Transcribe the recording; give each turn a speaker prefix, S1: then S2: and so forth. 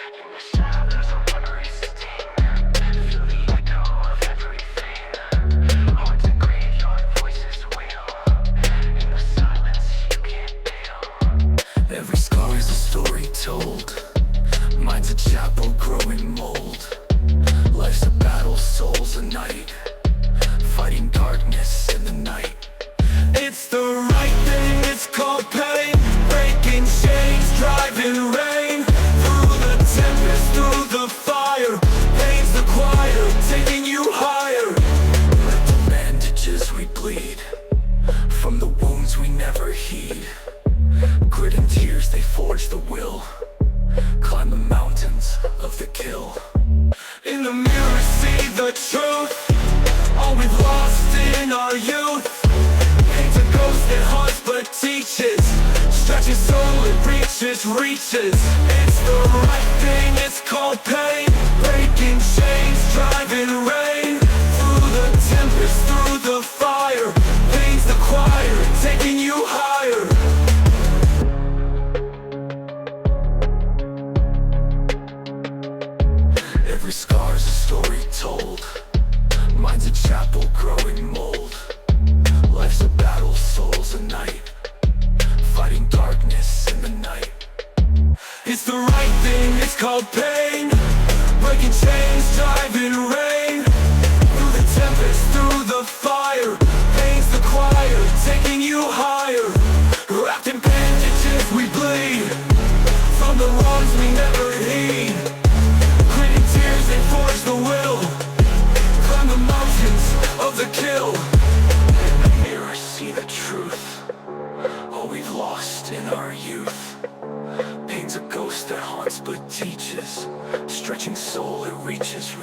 S1: In the shadows of memory sting, feel the echo of everything. Hearts and graveyard voices wail. In the silence you can't deal.
S2: Every scar is a story told. Mine's a chapel growing mold. Life's a battle, soul's a night, fighting darkness in the night. It's the right thing, it's called pain. Breaking chains, driving rain. Through the tempest, through the fire. Pain's the choir, taking you higher. Like the bandages we bleed, from the wounds we never heed. Grit and tears, they forge the will. Climb the mountains of the kill. In the mirror see the truth, all we've lost in our youth. Paint's a ghost that haunts but teaches, stretches soul it reaches. It's the right thing, it's called pain. Breaking chains, driving rain. Through the tempest, through the fire. Pain's the choir, taking you higher. Every scar's a story told. Mine's a chapel growing mold. Life's a battle, soul's a night, fighting darkness in the night. It's the right thing, it's called pain. Breaking chains, driving rain. Through the tempest, through the fire. Pain's the choir, taking you higher. Wrapped in bandages we bleed, from the wrongs we never heed. Gritting tears, they forge the will. Climb the mountains of the kill. In the mirror see the truth, all we've lost in our youth. Pain's a ghost that haunts but teaches, stretching soul it reaches.